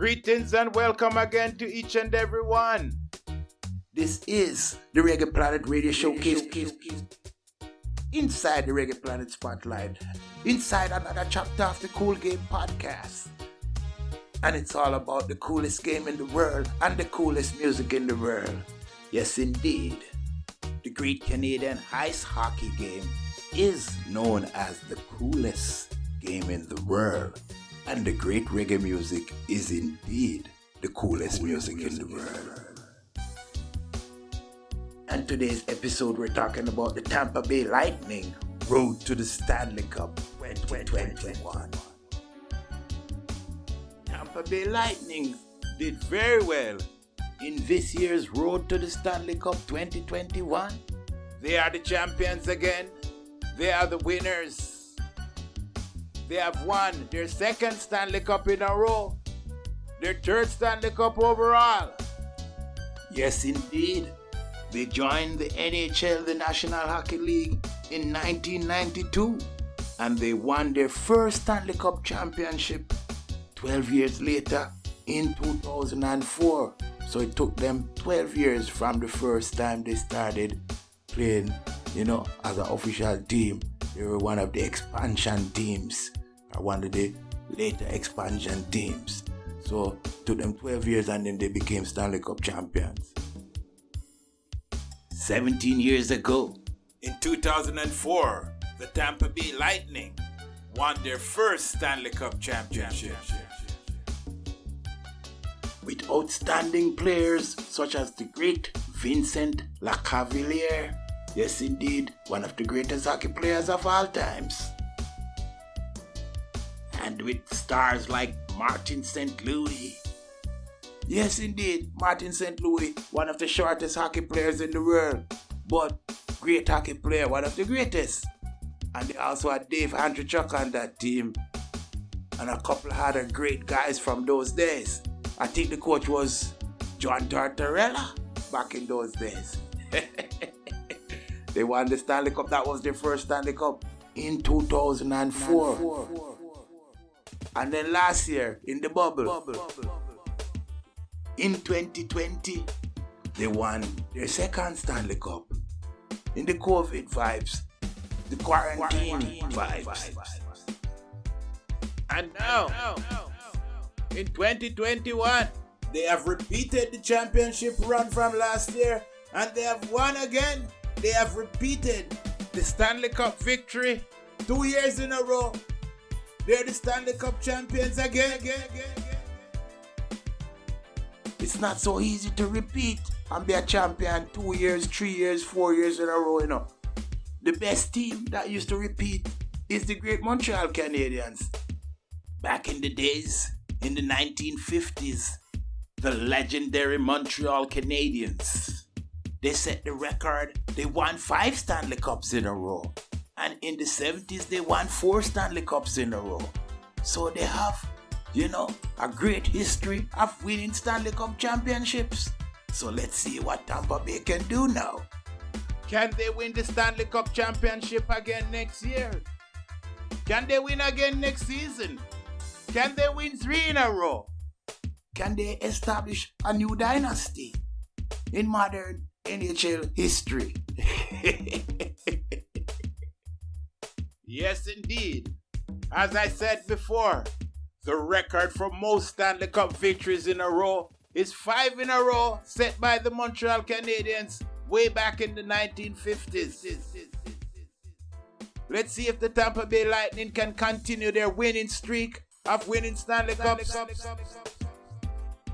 Greetings and welcome again to each and every one. This is the Reggae Planet Radio Showcase. Inside the Reggae Planet Spotlight. Inside another chapter of the Cool Game Podcast. And it's all about the coolest game in the world and the coolest music in the world. Yes, indeed. The great Canadian ice hockey game is known as the coolest game in the world. And the great reggae music is indeed the coolest music in the world. And today's episode we're talking about the Tampa Bay Lightning road to the Stanley Cup 2021. Tampa Bay Lightning did very well in this year's road to the Stanley Cup 2021. They are the champions again. They are the winners. They have won their second Stanley Cup in a row. Their third Stanley Cup overall. Yes, indeed. They joined the NHL, the National Hockey League, in 1992. And they won their first Stanley Cup Championship 12 years later in 2004. So it took them 12 years from the first time they started playing, as an official team. They were one of the expansion teams, or one of the later expansion teams. So it took them 12 years and then they became Stanley Cup champions. 17 years ago, in 2004, the Tampa Bay Lightning won their first Stanley Cup Championship. With outstanding players such as the great Vincent Lecavalier. Yes, indeed, one of the greatest hockey players of all times. And with stars like Martin St. Louis. Yes, indeed, Martin St. Louis, one of the shortest hockey players in the world, but great hockey player, one of the greatest. And they also had Dave Andreychuk on that team, and a couple of other great guys from those days. I think the coach was John Tortorella back in those days. They won the Stanley Cup. That was their first Stanley Cup in 2004. And then last year, in the bubble, in 2020, they won their second Stanley Cup. In the COVID vibes, the quarantine vibes. And now, in 2021, they have repeated the championship run from last year, and they have won again. They have repeated the Stanley Cup victory 2 years in a row. They're the Stanley Cup champions again. It's not so easy to repeat and be a champion 2 years, 3 years, 4 years in a row, The best team that used to repeat is the great Montreal Canadiens. Back in the days, in the 1950s, the legendary Montreal Canadiens. They set the record. They won 5 Stanley Cups in a row. And in the 70s, they won 4 Stanley Cups in a row. So they have, a great history of winning Stanley Cup championships. So let's see what Tampa Bay can do now. Can they win the Stanley Cup championship again next year? Can they win again next season? Can they win 3 in a row? Can they establish a new dynasty in modern NHL history? Yes, indeed. As I said before, the record for most Stanley Cup victories in a row is 5 in a row set by the Montreal Canadiens way back in the 1950s. Let's see if the Tampa Bay Lightning can continue their winning streak of winning Stanley Cups.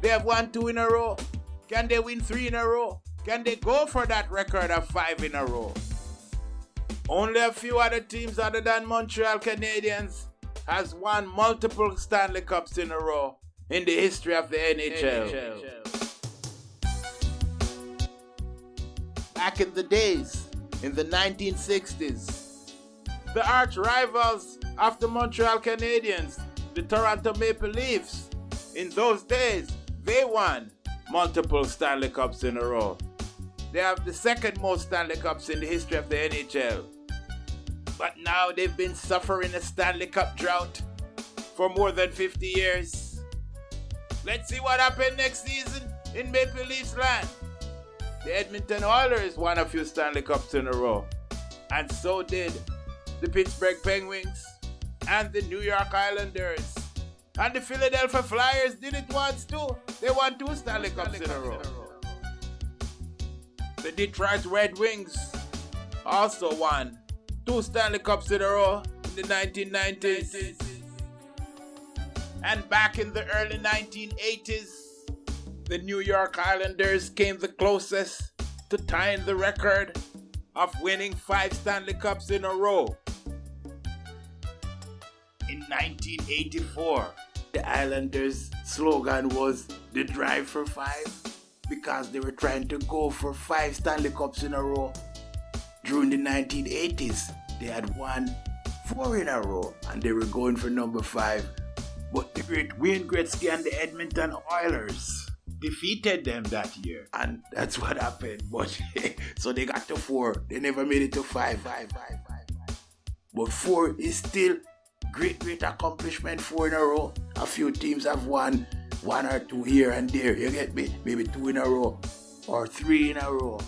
They have won 2 in a row. Can they win 3 in a row? Can they go for that record of 5 in a row? Only a few other teams other than Montreal Canadiens has won multiple Stanley Cups in a row in the history of the NHL. Back in the days, in the 1960s, the arch rivals of the Montreal Canadiens, the Toronto Maple Leafs, in those days, they won multiple Stanley Cups in a row. They have the second most Stanley Cups in the history of the NHL. But now they've been suffering a Stanley Cup drought for more than 50 years. Let's see what happened next season in Maple Leafs land. The Edmonton Oilers won a few Stanley Cups in a row. And so did the Pittsburgh Penguins and the New York Islanders. And the Philadelphia Flyers did it once too. They won 2 Stanley Cups in a row. The Detroit Red Wings also won 2 Stanley Cups in a row in the 1990s. And back in the early 1980s, the New York Islanders came the closest to tying the record of winning 5 Stanley Cups in a row. In 1984, the Islanders' slogan was the drive for 5 because they were trying to go for 5 Stanley Cups in a row. During the 1980s, they had won 4 in a row and they were going for number 5. But the great Wayne Gretzky and the Edmonton Oilers defeated them that year. And that's what happened. But so they got to 4. They never made it to 5. But 4 is still great accomplishment. 4 in a row. A few teams have won 1 or 2 here and there. You get me? Maybe 2 in a row or 3 in a row.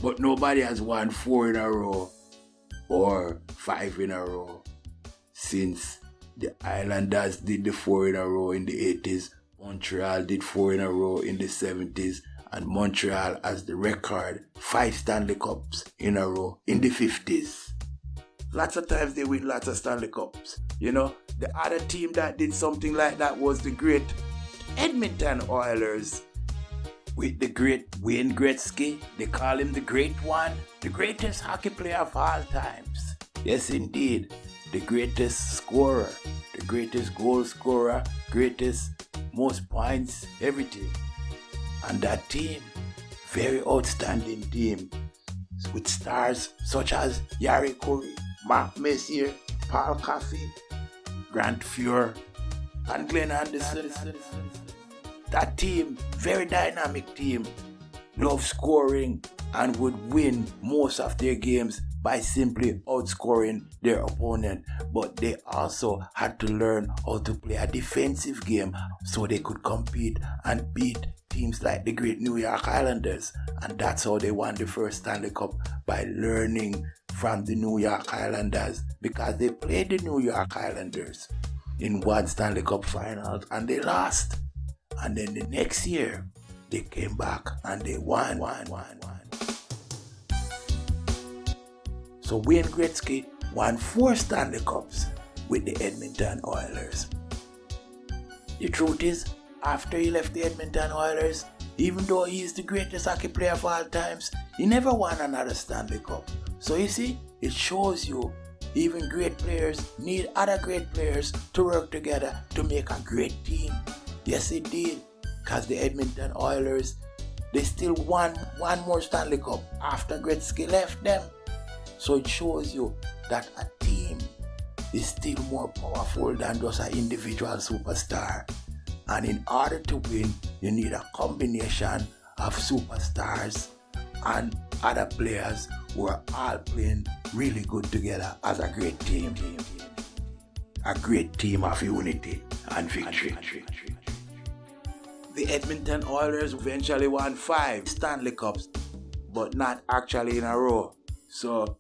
But nobody has won 4 in a row or 5 in a row since the Islanders did the 4 in a row in the 80s. Montreal did 4 in a row in the 70s. And Montreal has the record 5 Stanley Cups in a row in the 50s. Lots of times they win lots of Stanley Cups. You know, the other team that did something like that was the great Edmonton Oilers with the great Wayne Gretzky. They call him the Great One, the greatest hockey player of all times. Yes, indeed. The greatest scorer, the greatest goal scorer, greatest most points, everything. And that team, very outstanding team, with stars such as Yari Curry, Mark Messier, Paul Coffey, Grant Fuhr, and Glenn Anderson. That team, very dynamic team, loved scoring and would win most of their games by simply outscoring their opponent. But they also had to learn how to play a defensive game so they could compete and beat teams like the great New York Islanders. And that's how they won the first Stanley Cup, by learning from the New York Islanders, because they played the New York Islanders in 1 Stanley Cup final and they lost. And then the next year, they came back and they won. So Wayne Gretzky won 4 Stanley Cups with the Edmonton Oilers. The truth is, after he left the Edmonton Oilers, even though he is the greatest hockey player of all times, he never won another Stanley Cup. So you see, it shows you even great players need other great players to work together to make a great team. Yes, it did. Because the Edmonton Oilers, they still won 1 more Stanley Cup after Gretzky left them. So it shows you that a team is still more powerful than just an individual superstar. And in order to win, you need a combination of superstars and other players who are all playing really good together as a great team. A great team of unity and victory. The Edmonton Oilers eventually won 5 Stanley Cups, but not actually in a row. So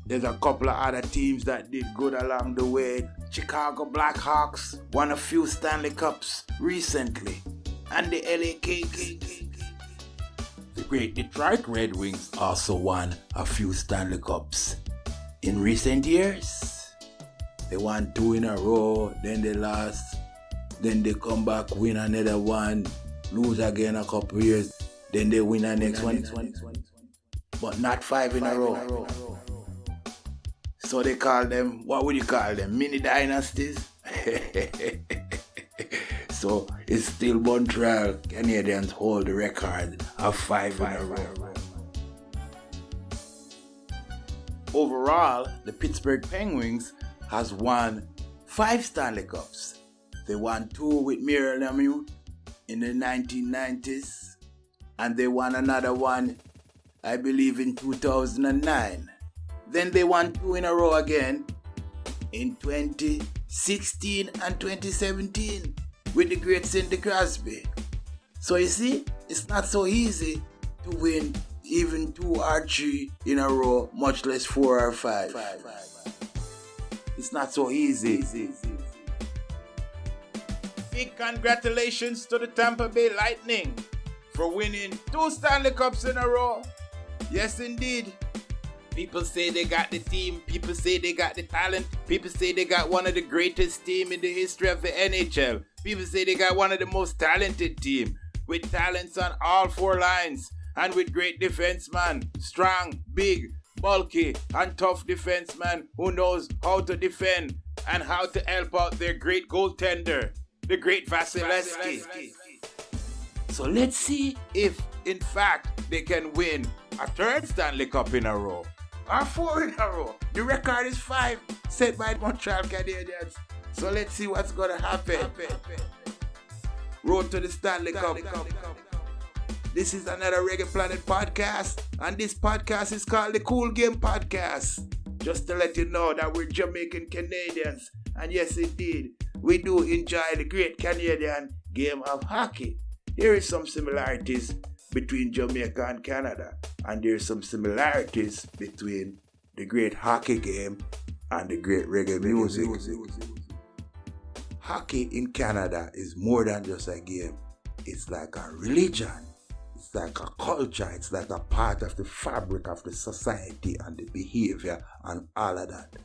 there's a couple of other teams that did good along the way. Chicago Blackhawks won a few Stanley Cups recently, and the LA Kings. The great Detroit Red Wings also won a few Stanley Cups in recent years. They won 2 in a row, then they lost, then they come back, win another one, lose again a couple years, then they win the next one. But not 5 in a row. So they call them, what would you call them? Mini dynasties? So it's still Montreal Canadiens hold the record of 5 in a row. Overall, the Pittsburgh Penguins has won 5 Stanley Cups. They won 2 with Mario Lemieux in the 1990s, and they won another one, I believe, in 2009. Then they won 2 in a row again in 2016 2016 and 2017 with the great Cindy Crosby. So you see, it's not so easy to win even 2 or 3 in a row, much less 4 or 5. It's not so easy. Big congratulations to the Tampa Bay Lightning for winning 2 Stanley Cups in a row. Yes, indeed. People say they got the team. People say they got the talent. People say they got one of the greatest teams in the history of the NHL. People say they got one of the most talented teams, with talents on all 4 lines and with great defensemen, strong, big, bulky, and tough defensemen who knows how to defend and how to help out their great goaltender, the great Vasilevsky. So let's see if, in fact, they can win a 3rd Stanley Cup in a row. Or 4 in a row. The record is 5 set by Montreal Canadiens. So let's see what's gonna happen. Road to the Stanley Cup. This is another Reggae Planet podcast, and this podcast is called the Cool Game Podcast. Just to let you know that we're Jamaican Canadians, and yes indeed, we do enjoy the great Canadian game of hockey. There is some similarities between Jamaica and Canada, and there's some similarities between the great hockey game and the great reggae music. Hockey in Canada is more than just a game. It's like a religion. It's like a culture. It's like a part of the fabric of the society and the behavior and all of that.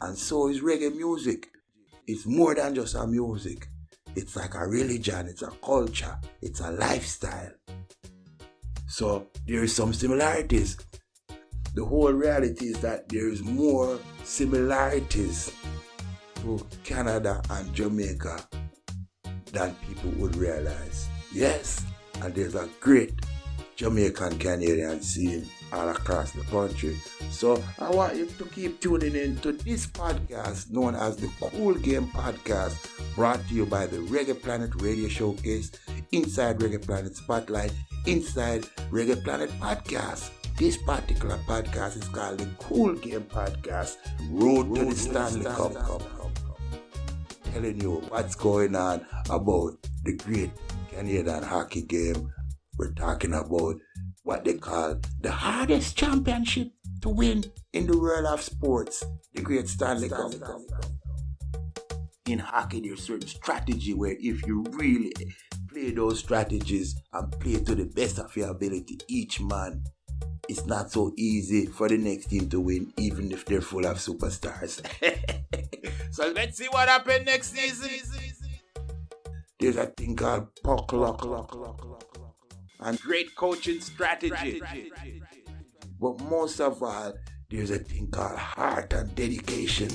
And so is reggae music. It's more than just a music. It's like a religion. It's a culture. It's a lifestyle. So there is some similarities. The whole reality is that there is more similarities to Canada and Jamaica than people would realize. Yes, and there's a great Jamaican Canadian scene all across the country. So I want you to keep tuning in to this podcast known as the Cool Game Podcast, brought to you by the Reggae Planet Radio Showcase, Inside Reggae Planet Spotlight, Inside Reggae Planet Podcast. This particular podcast is called the Cool Game Podcast, Road to the Stanley Cup. Telling you what's going on about the great Canadian hockey game. We're talking about what they call the hardest championship to win in the world of sports, the great Stanley Cup. In hockey, there's certain strategy where if you really play those strategies and play to the best of your ability, each man, it's not so easy for the next team to win, even if they're full of superstars. So let's see what happens next season. There's a thing called puck luck and great coaching strategy. But most of all, there's a thing called heart and dedication.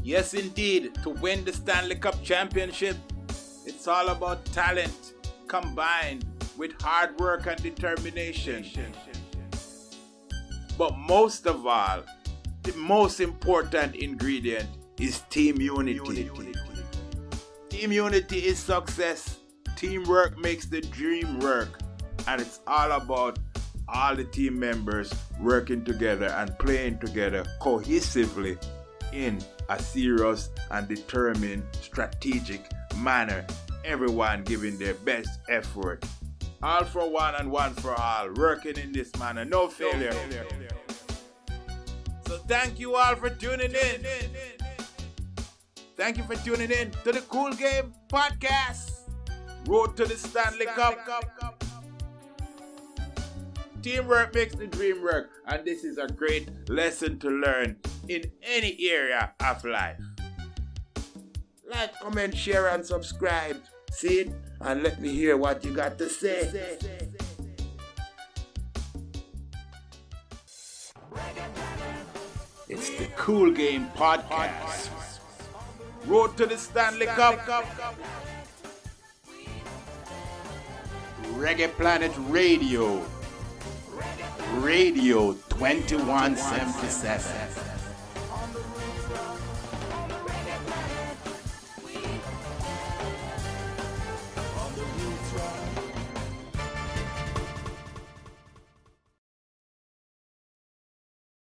Yes, indeed, to win the Stanley Cup Championship, it's all about talent combined with hard work and determination. But most of all, the most important ingredient is team unity. Team unity is success. Teamwork makes the dream work. And it's all about all the team members working together and playing together cohesively in a serious and determined strategic manner. Everyone giving their best effort. All for one and one for all. Working in this manner. No failure. So thank you all for tuning in. Thank you for tuning in to the Cool Game Podcast. Road to the Stanley Cup. Teamwork makes the dream work, and this is a great lesson to learn in any area of life. Like, comment, share, and subscribe. See it? And let me hear what you got to say. It's the Cool Game Podcast. Road to the Stanley Cup. Reggae Planet Radio. Radio 2177.